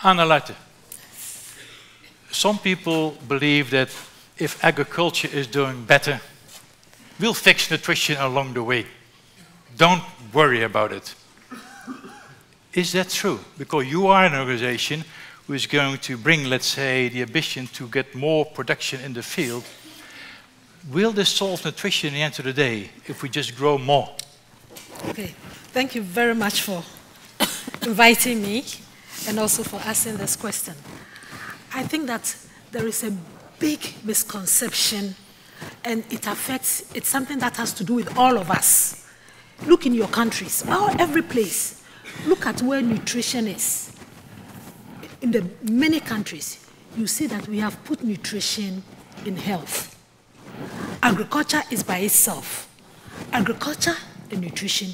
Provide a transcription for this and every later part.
Anna Luijten. Some people believe that if agriculture is doing better, we'll fix nutrition along the way. Don't worry about it. Is that true? Because you are an organization who is going to bring, let's say, the ambition to get more production in the field. Will this solve nutrition at the end of the day if we just grow more? Okay, thank you very much for inviting me and also for asking this question. I think that there is a big misconception, and it's something that has to do with all of us. Look in your countries, every place. Look at where nutrition is. In the many countries, you see that we have put nutrition in health. Agriculture is by itself. Agriculture and nutrition,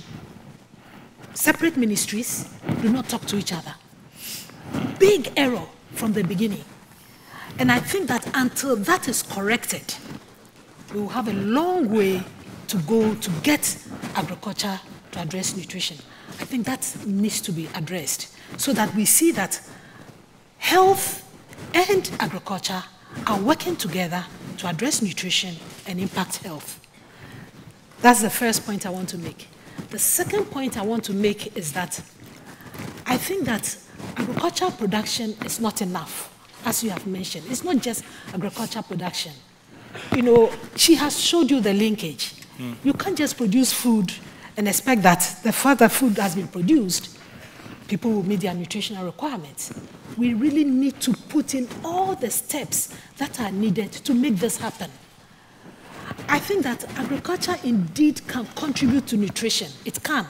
separate ministries, do not talk to each other. Big error from the beginning. And I think that until that is corrected, we will have a long way to go to get agriculture to address nutrition. I think that needs to be addressed so that we see that health and agriculture are working together to address nutrition and impact health. That's the first point I want to make. The second point I want to make is that I think that agricultural production is not enough, as you have mentioned. It's not just agricultural production. You know, she has showed you the linkage. You can't just produce food and expect that the further food has been produced, people will meet their nutritional requirements. We really need to put in all the steps that are needed to make this happen. I think that agriculture indeed can contribute to nutrition. It can.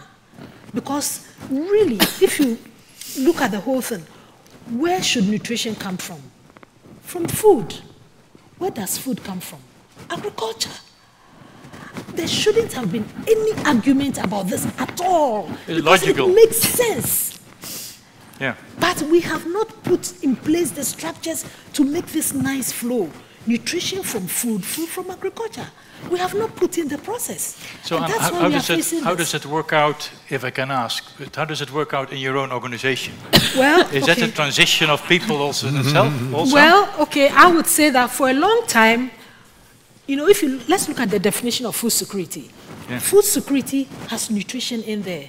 Because really, if you look at the whole thing, where should nutrition come from? From food. Where does food come from? Agriculture. There shouldn't have been any argument about this at all. It's logical. It makes sense. Yeah. But we have not put in place the structures to make this nice flow. Nutrition from food, food from agriculture. We have not put in the process. So how does it work out, if I can ask, how does it work out in your own organization? Well, is that a transition of people also itself? Also? Well, okay, I would say that for a long time, you know, let's look at the definition of food security. Yeah. Food security has nutrition in there.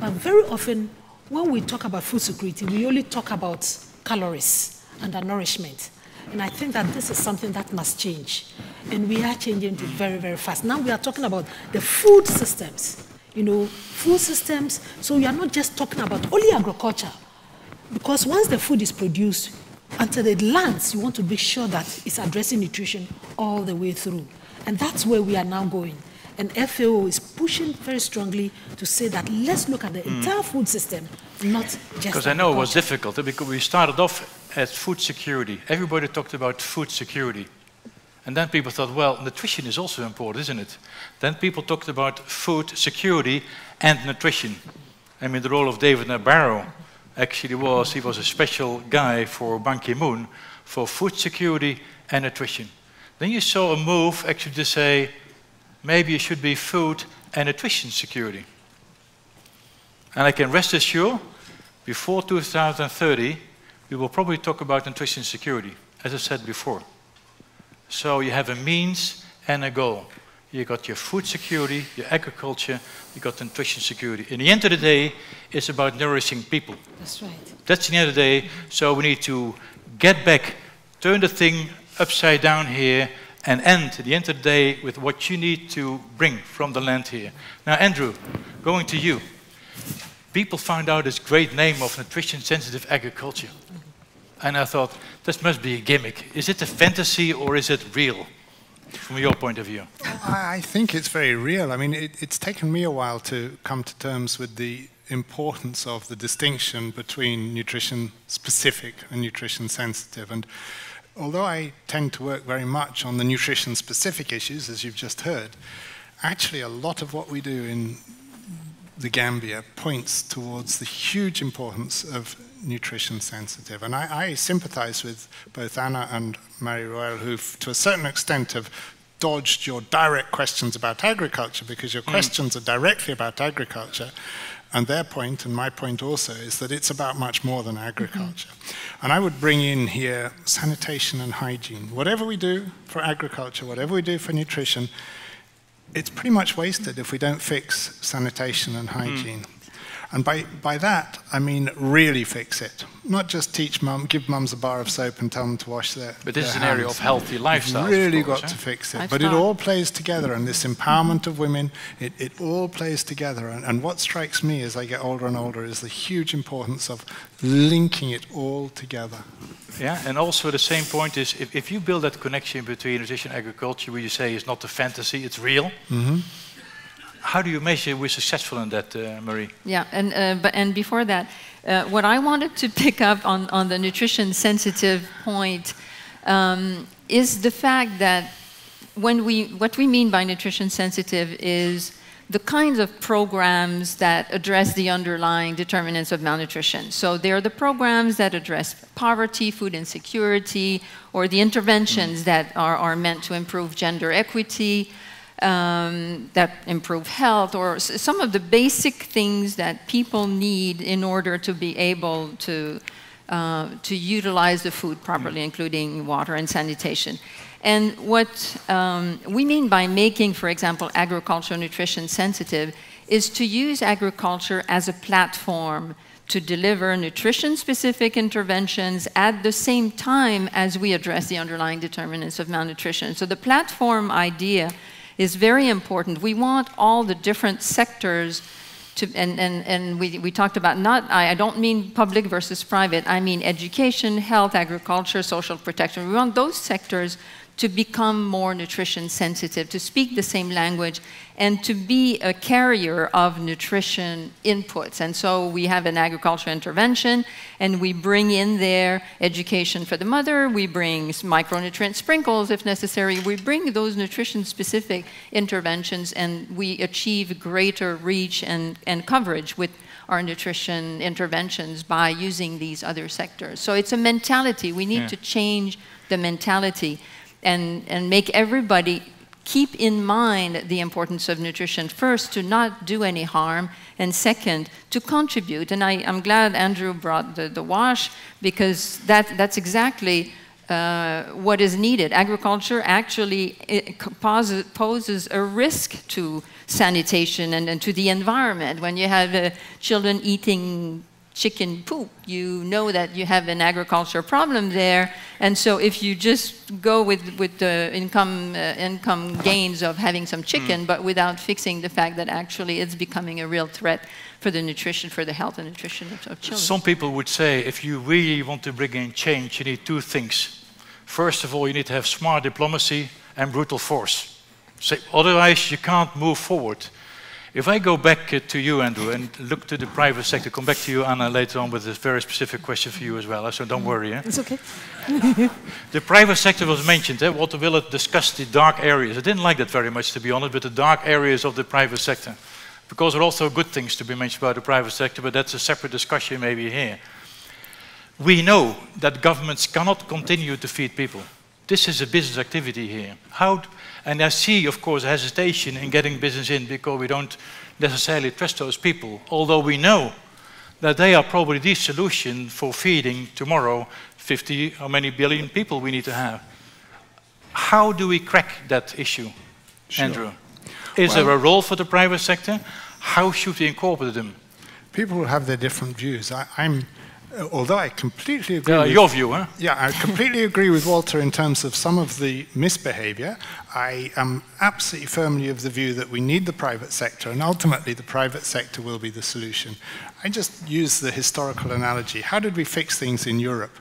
But very often, when we talk about food security, we only talk about calories and nourishment. And I think that this is something that must change. And we are changing it very, very fast. Now we are talking about the food systems. You know, food systems. So we are not just talking about only agriculture. Because once the food is produced, until it lands, you want to be sure that it's addressing nutrition all the way through. And that's where we are now going. And FAO is pushing very strongly to say that let's look at the entire food system, not just because I know it was difficult, because we started off as food security. Everybody talked about food security. And then people thought, well, nutrition is also important, isn't it? Then people talked about food security and nutrition. I mean, the role of David Nabarro actually he was a special guy for Ban Ki-moon for food security and nutrition. Then you saw a move actually to say, maybe it should be food and nutrition security. And I can rest assured, before 2030, we will probably talk about nutrition security, as I said before. So you have a means and a goal. You got your food security, your agriculture, you got nutrition security. In the end of the day, it's about nourishing people. That's right. That's the end of the day. So we need to get back, turn the thing upside down here, and end at the end of the day with what you need to bring from the land here. Now, Andrew, going to you. People found out this great name of nutrition-sensitive agriculture. And I thought, this must be a gimmick. Is it a fantasy or is it real, from your point of view? I think it's very real. I mean, it's taken me a while to come to terms with the importance of the distinction between nutrition-specific and nutrition-sensitive. And although I tend to work very much on the nutrition-specific issues, as you've just heard, actually a lot of what we do in the Gambia points towards the huge importance of nutrition sensitive. And I sympathize with both Anna and Marie-Roelle, who to a certain extent have dodged your direct questions about agriculture, because your questions are directly about agriculture. And their point, and my point also, is that it's about much more than agriculture. And I would bring in here sanitation and hygiene. Whatever we do for agriculture, whatever we do for nutrition, it's pretty much wasted if we don't fix sanitation and hygiene. And by that, I mean really fix it. Not just give mums a bar of soap and tell them to wash their But this is an hands. area of healthy lifestyle. You've really got to fix it. But it all plays together, and this empowerment of women, it all plays together. And what strikes me as I get older and older is the huge importance of linking it all together. Yeah, and also the same point is, if you build that connection between nutrition and agriculture, where you say it's not a fantasy, it's real, how do you measure we're successful in that, Marie? Yeah, and before that, what I wanted to pick up on the nutrition sensitive point is the fact that what we mean by nutrition sensitive is the kinds of programs that address the underlying determinants of malnutrition. So they're the programs that address poverty, food insecurity, or the interventions that are meant to improve gender equity, that improve health, or some of the basic things that people need in order to be able to utilize the food properly, including water and sanitation. And what we mean by making, for example, agriculture nutrition sensitive is to use agriculture as a platform to deliver nutrition-specific interventions at the same time as we address the underlying determinants of malnutrition. So the platform idea is very important. We want all the different sectors to, and we talked about I don't mean public versus private, I mean education, health, agriculture, social protection. We want those sectors to become more nutrition sensitive, to speak the same language, and to be a carrier of nutrition inputs. And so we have an agricultural intervention, and we bring in there education for the mother, we bring micronutrient sprinkles if necessary, we bring those nutrition-specific interventions, and we achieve greater reach and coverage with our nutrition interventions by using these other sectors. So it's a mentality. We need to change the mentality and make everybody keep in mind the importance of nutrition, first, to not do any harm, and second, to contribute. And I'm glad Andrew brought the WASH, because that's exactly what is needed. Agriculture actually poses a risk to sanitation and to the environment. When you have children eating chicken poop, you know that you have an agriculture problem there. And so if you just go with the income gains of having some chicken, but without fixing the fact that actually it's becoming a real threat for the nutrition, for the health and nutrition of children. Some people would say if you really want to bring in change, you need two things. First of all, you need to have smart diplomacy and brutal force. So otherwise, you can't move forward. If I go back to you, Andrew, and look to the private sector, come back to you, Anna, later on with a very specific question for you as well, so don't worry. It's okay. The private sector was mentioned. Walter Willett discussed the dark areas. I didn't like that very much, to be honest, but the dark areas of the private sector. Because there are also good things to be mentioned about the private sector, but that's a separate discussion maybe here. We know that governments cannot continue to feed people. This is a business activity here. And I see, of course, hesitation in getting business in because we don't necessarily trust those people, although we know that they are probably the solution for feeding tomorrow 50 or many billion people we need to have. How do we crack that issue, Andrew? Is there a role for the private sector? How should we incorporate them? People will have their different views. Although I completely agree your view, huh? Yeah, I completely agree with Walter in terms of some of the misbehavior. I am absolutely firmly of the view that we need the private sector, and ultimately the private sector will be the solution. I just use the historical analogy. How did we fix things in Europe?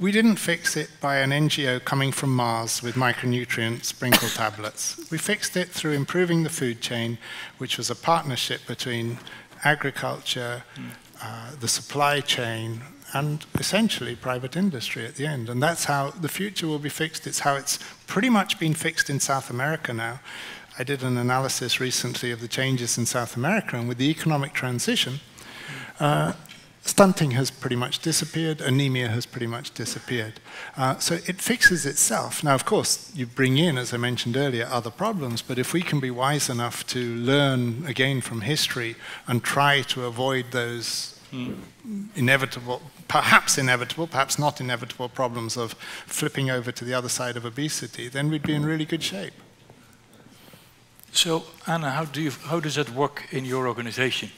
We didn't fix it by an NGO coming from Mars with micronutrient sprinkle tablets. We fixed it through improving the food chain, which was a partnership between agriculture, the supply chain, and essentially private industry at the end. And that's how the future will be fixed. It's how it's pretty much been fixed in South America now. I did an analysis recently of the changes in South America, and with the economic transition, Stunting has pretty much disappeared, anemia has pretty much disappeared. So it fixes itself. Now, of course, you bring in, as I mentioned earlier, other problems, but if we can be wise enough to learn again from history and try to avoid those inevitable, perhaps not inevitable problems of flipping over to the other side of obesity, then we'd be in really good shape. So, Anna, how does that work in your organization?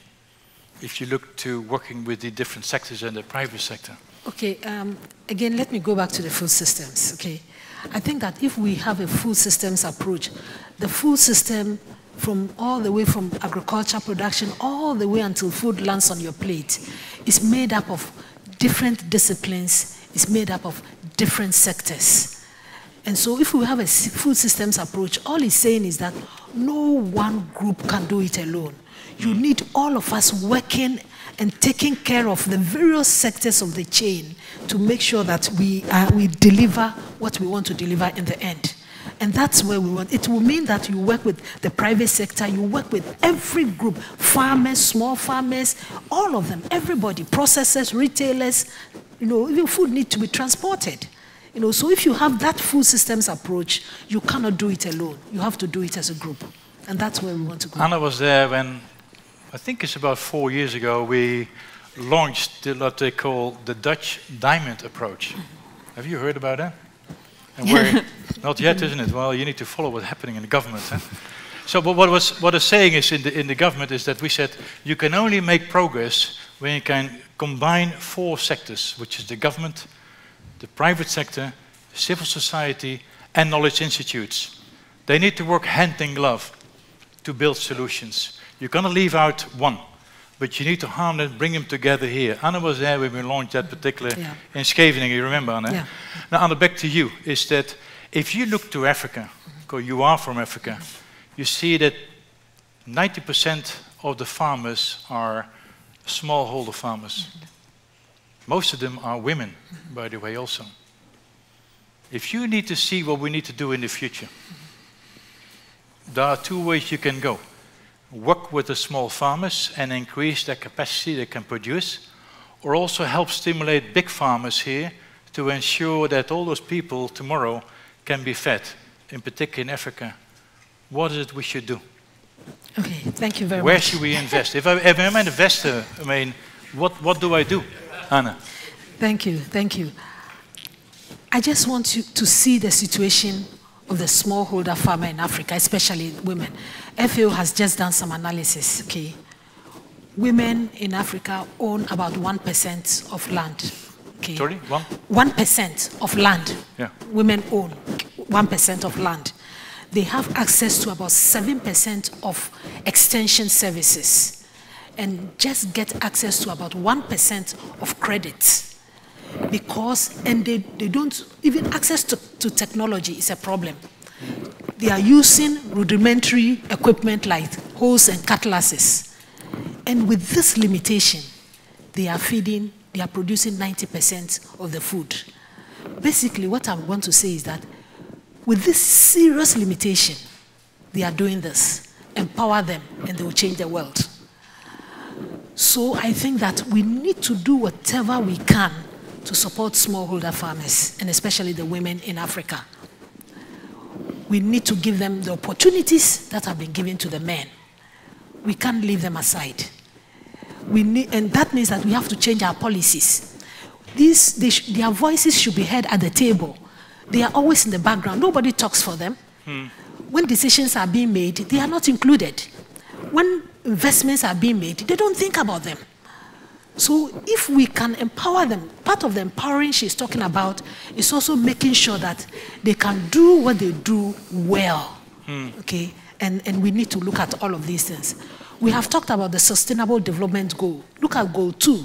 If you look to working with the different sectors and the private sector? Okay, again, let me go back to the food systems, okay? I think that if we have a food systems approach, the food system from all the way from agriculture production all the way until food lands on your plate is made up of different disciplines, is made up of different sectors. And so if we have a food systems approach, all it's saying is that no one group can do it alone. You need all of us working and taking care of the various sectors of the chain to make sure that we deliver what we want to deliver in the end. And that's where we want. It will mean that you work with the private sector, you work with every group, farmers, small farmers, all of them, everybody, processors, retailers, even food needs to be transported. So if you have that food systems approach, you cannot do it alone. You have to do it as a group. And that's where we want to go. Anna was there when, I think it's about 4 years ago, we launched what they call the Dutch diamond approach. Have you heard about that? And where, not yet, isn't it? Well, you need to follow what's happening in the government. Huh? So but what is saying is in the government is that we said you can only make progress when you can combine 4 sectors, which is the government, the private sector, civil society, and knowledge institutes. They need to work hand in glove to build solutions. You cannot leave out one, but you need to harm them, bring them together here. Anna was there when we launched that particular in Wageningen, you remember, Anna? Yeah. Now, Anna, back to you, is that if you look to Africa, because you are from Africa, you see that 90% of the farmers are smallholder farmers. Most of them are women, by the way, also. If you need to see what we need to do in the future, there are 2 ways you can go. Work with the small farmers and increase their capacity they can produce, or also help stimulate big farmers here to ensure that all those people tomorrow can be fed, in particular in Africa. What is it we should do? Okay, thank you very much. Where should we invest? If I'm an investor, I mean, what do I do, Anna? Thank you, thank you. I just want you to see the situation of the smallholder farmer in Africa, especially women. FAO has just done some analysis, okay? Women in Africa own about 1% of land, okay? Sorry, 1% of land. Yeah. Women own 1% of land. They have access to about 7% of extension services and just get access to about 1% of credit. And they don't, even access to technology is a problem. They are using rudimentary equipment like hoes and cutlasses. And with this limitation, they are producing 90% of the food. Basically, what I want to say is that with this serious limitation, they are doing this. Empower them, and they will change the world. So I think that we need to do whatever we can to support smallholder farmers, and especially the women in Africa. We need to give them the opportunities that have been given to the men. We can't leave them aside. And that means that we have to change our policies. Their voices should be heard at the table. They are always in the background. Nobody talks for them. When decisions are being made, they are not included. When investments are being made, they don't think about them. So if we can empower them, part of the empowering she's talking about is also making sure that they can do what they do well, okay? And we need to look at all of these things. We have talked about the Sustainable Development Goal. Look at Goal 2.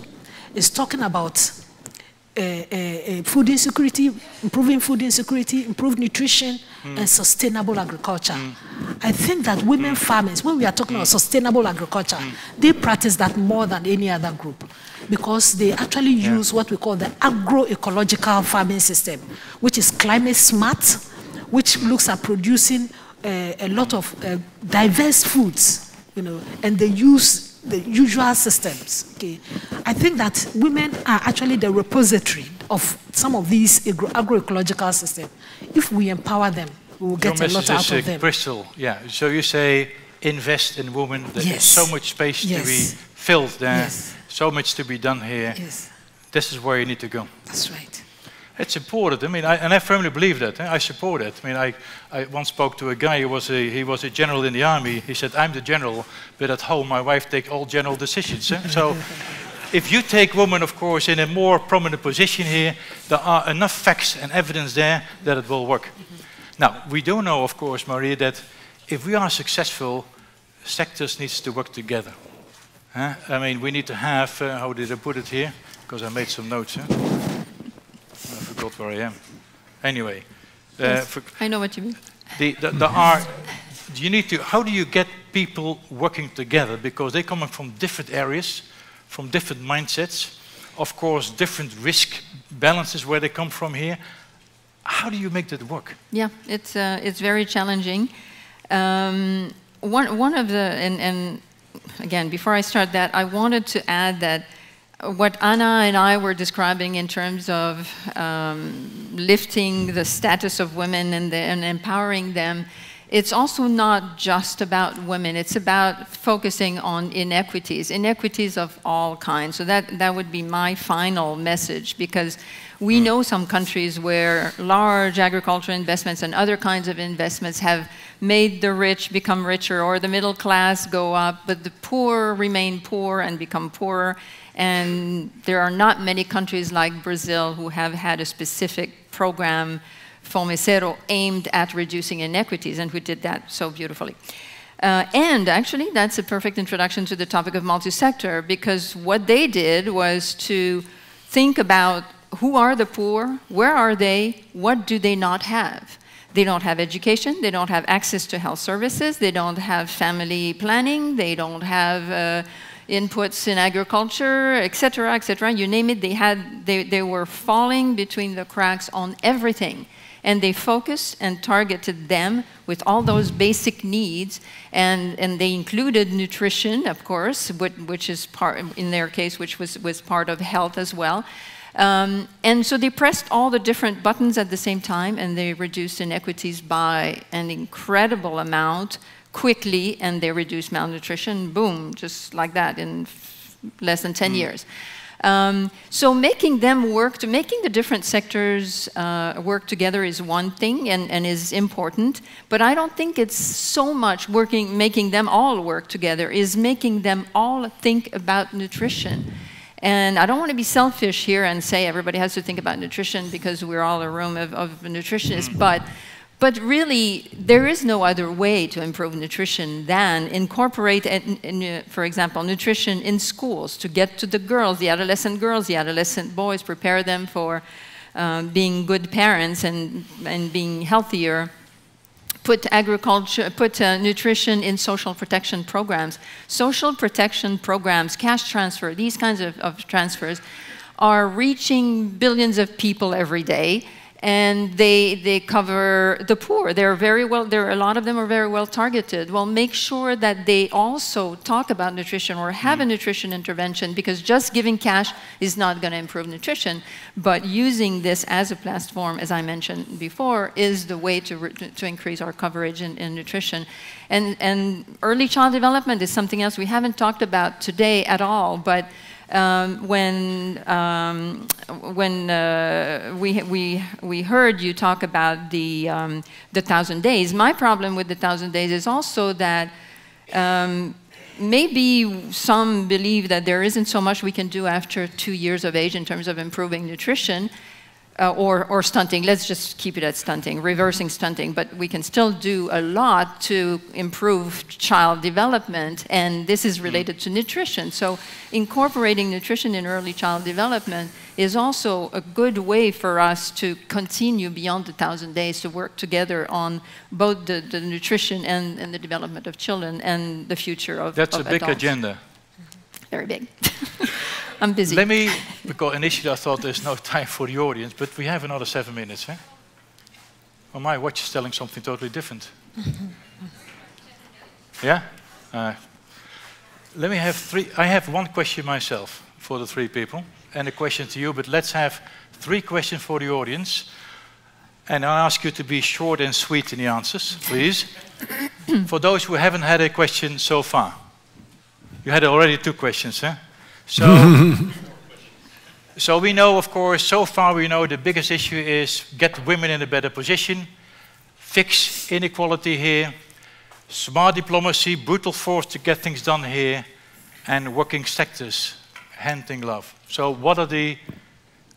It's talking about food insecurity, improving food insecurity, improved nutrition, and sustainable agriculture. I think that women farmers, when we are talking about sustainable agriculture, they practice that more than any other group because they actually use what we call the agroecological farming system, which is climate smart, which looks at producing a lot of diverse foods, and they use the usual systems. Okay, I think that women are actually the repository of some of these agroecological systems. If we empower them, we will get a lot out of them. Crystal, yeah. So you say invest in women. There's Yes. so much space to Yes. be filled there. Yes. So much to be done here. Yes, This is where you need to go. that's right. It's important. I mean, and I firmly believe that. I support it. I mean, I once spoke to a guy who was a general in the army. He said, "I'm the general, but at home my wife takes all general decisions." So, if you take women, of course, in a more prominent position here, there are enough facts and evidence there that it will work. Now, we do know, of course, Maria, that if we are successful, sectors needs to work together. I mean, we need to have. How did I put it here? Because I made some notes. I forgot where I am. Anyway, Yes, I know what you mean. You need to. How do you get people working together? Because they're coming from different areas, from different mindsets, of course, different risk balances where they come from here. How do you make that work? Yeah, it's very challenging. One of the and again, before I start that, I wanted to add that what Anna and I were describing in terms of lifting the status of women and empowering them, it's also not just about women. It's about focusing on inequities of all kinds. So that would be my final message, because we know some countries where large agricultural investments and other kinds of investments have made the rich become richer or the middle class go up, but the poor remain poor and become poorer. And there are not many countries like Brazil who have had a specific program, Fome Zero, aimed at reducing inequities, and who did that so beautifully. And actually, that's a perfect introduction to the topic of multi-sector, because what they did was to think about who are the poor, where are they, what do they not have? They don't have education, they don't have access to health services, they don't have family planning, they don't have inputs in agriculture, etc., etc. You name it, they were falling between the cracks on everything. And they focused and targeted them with all those basic needs, and they included nutrition, of course, which is part, in their case, which was part of health as well. And so they pressed all the different buttons at the same time, and they reduced inequities by an incredible amount quickly, and they reduced malnutrition, boom, just like that in less than 10 years. So making them work, making the different sectors work together is one thing and is important, but I don't think it's so much making them all work together, is making them all think about nutrition. And I don't want to be selfish here and say everybody has to think about nutrition because we're all a room of nutritionists, but really, there is no other way to improve nutrition than incorporate, for example, nutrition in schools to get to the girls, the adolescent boys, prepare them for being good parents and being healthier. Put nutrition in social protection programs. Social protection programs, cash transfer, these kinds of transfers are reaching billions of people every day. And they cover the poor. A lot of them are very well targeted. Well, make sure that they also talk about nutrition or have a nutrition intervention, because just giving cash is not going to improve nutrition. But using this as a platform, as I mentioned before, is the way to increase our coverage in nutrition. And early child development is something else we haven't talked about today at all, but when we heard you talk about the 1,000 days, my problem with the 1,000 days is also that maybe some believe that there isn't so much we can do after 2 years of age in terms of improving nutrition. Or stunting, let's just keep it at stunting, reversing stunting, but we can still do a lot to improve child development, and this is related to nutrition. So incorporating nutrition in early child development is also a good way for us to continue beyond the 1,000 days to work together on both the nutrition and the development of children and the future of adults. That's a big agenda. Very big. I'm busy. Because initially I thought there's no time for the audience, but we have another 7 minutes. Eh? Well, my watch is telling something totally different. Yeah? Let me have three. I have one question myself for the three people, and a question to you, but let's have 3 questions for the audience. And I'll ask you to be short and sweet in the answers, please. For those who haven't had a question so far. You had already 2 questions, huh? So we know, of course, so far we know the biggest issue is get women in a better position, fix inequality here, smart diplomacy, brutal force to get things done here, and working sectors, hand in glove. So what are the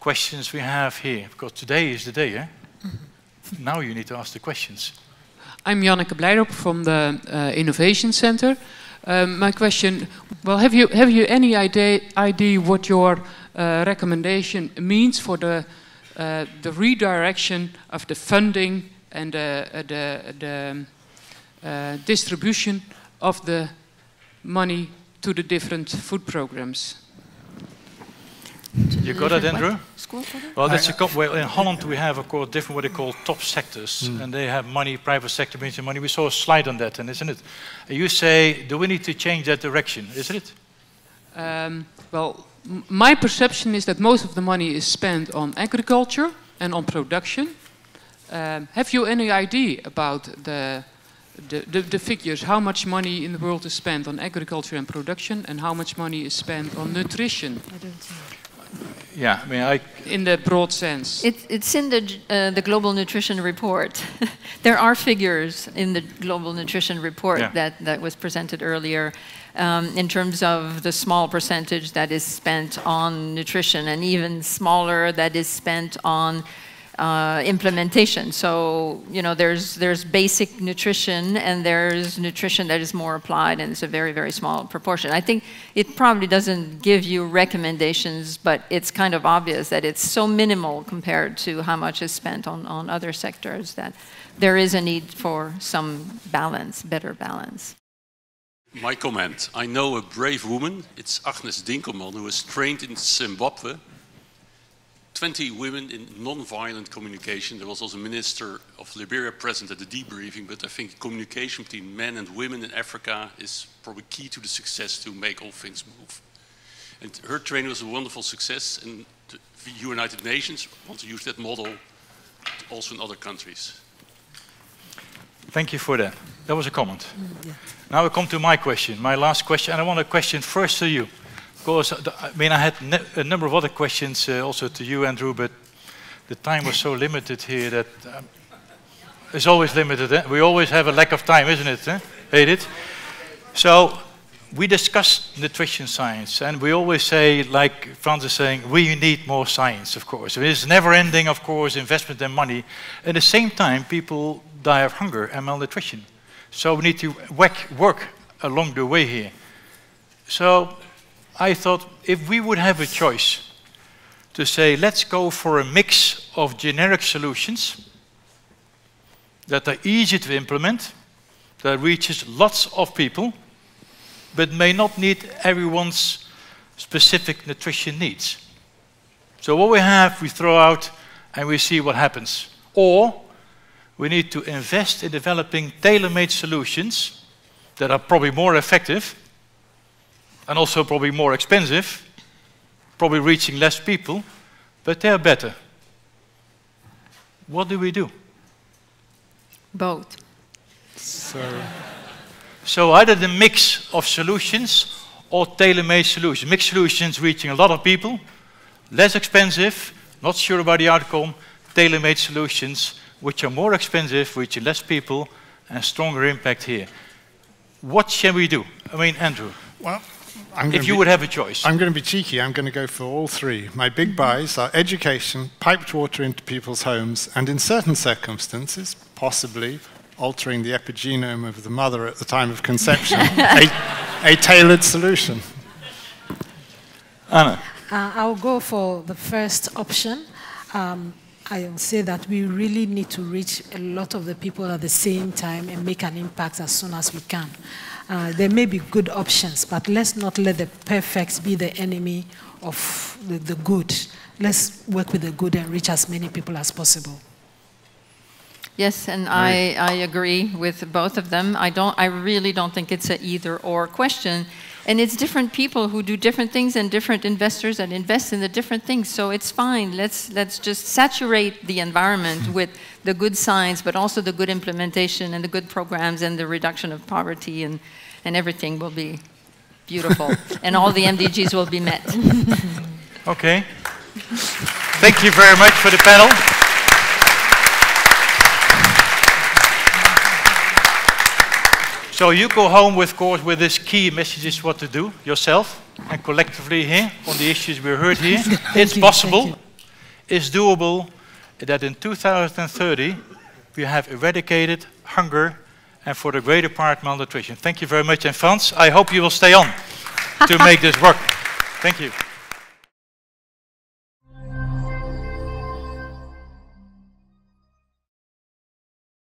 questions we have here? Because today is the day, eh? Now you need to ask the questions. I'm Janneke Blijdorp from the Innovation Center. My question, well, have you any idea what your recommendation means for the redirection of the funding and the distribution of the money to the different food programs? You got it, Andrew? Well, that's well, in Holland we have, of course, different what they call top sectors, and they have money, private sector brings in money. We saw a slide on that, and isn't it? You say, do we need to change that direction, isn't it? Well, my perception is that most of the money is spent on agriculture and on production. Have you any idea about the figures? How much money in the world is spent on agriculture and production, and how much money is spent on nutrition? I don't know. Yeah, I mean, in the broad sense. It's in the Global Nutrition Report. There are figures in the Global Nutrition Report that was presented earlier in terms of the small percentage that is spent on nutrition, and even smaller that is spent on implementation. So, you know, there's basic nutrition, and there's nutrition that is more applied, and it's a very, very small proportion. I think it probably doesn't give you recommendations, but it's kind of obvious that it's so minimal compared to how much is spent on other sectors that there is a need for some balance, better balance. My comment, I know a brave woman, it's Agnes Dinkelman, who was trained in Zimbabwe. 20 women in non-violent communication. There was also a minister of Liberia present at the debriefing, but I think communication between men and women in Africa is probably key to the success to make all things move. And her training was a wonderful success, and the United Nations want to use that model also in other countries. Thank you for that. That was a comment. Now we come to my question, my last question, and I want a question first to you. Because, I mean, I had a number of other questions also to you, Andrew, but the time was so limited here that it's always limited. Eh? We always have a lack of time, isn't it? Eh? Hate it? So we discussed nutrition science, and we always say, like Frans is saying, we need more science, of course. It's never ending, of course, investment and money. At the same time, people die of hunger and malnutrition. So we need to work along the way here. So I thought if we would have a choice to say, let's go for a mix of generic solutions that are easy to implement, that reaches lots of people, but may not meet everyone's specific nutrition needs. So what we have, we throw out and we see what happens. Or we need to invest in developing tailor-made solutions that are probably more effective, and also probably more expensive, probably reaching less people, but they're better. What do we do? Both. So either the mix of solutions or tailor-made solutions. Mixed solutions reaching a lot of people, less expensive, not sure about the outcome, tailor-made solutions which are more expensive, reaching less people, and stronger impact here. What shall we do? I mean, Andrew. Well, if you would have a choice. I'm going to be cheeky. I'm going to go for all 3. My big buys are education, piped water into people's homes, and in certain circumstances, possibly altering the epigenome of the mother at the time of conception, a tailored solution. Anna. I'll go for the first option. I will say that we really need to reach a lot of the people at the same time and make an impact as soon as we can. There may be good options, but let's not let the perfect be the enemy of the good. Let's work with the good and reach as many people as possible. Yes, and I agree with both of them. I really don't think it's an either-or question. And it's different people who do different things and different investors that invest in the different things. So it's fine. Let's just saturate the environment with the good science, but also the good implementation and the good programs and the reduction of poverty, and everything will be beautiful. And all the MDGs will be met. Okay. Thank you very much for the panel. So you go home, of course, with this key messages what to do yourself and collectively here on the issues we heard here. It's possible, it's doable, that in 2030 we have eradicated hunger and for the greater part malnutrition. Thank you very much. And Frans, I hope you will stay on to make this work. Thank you.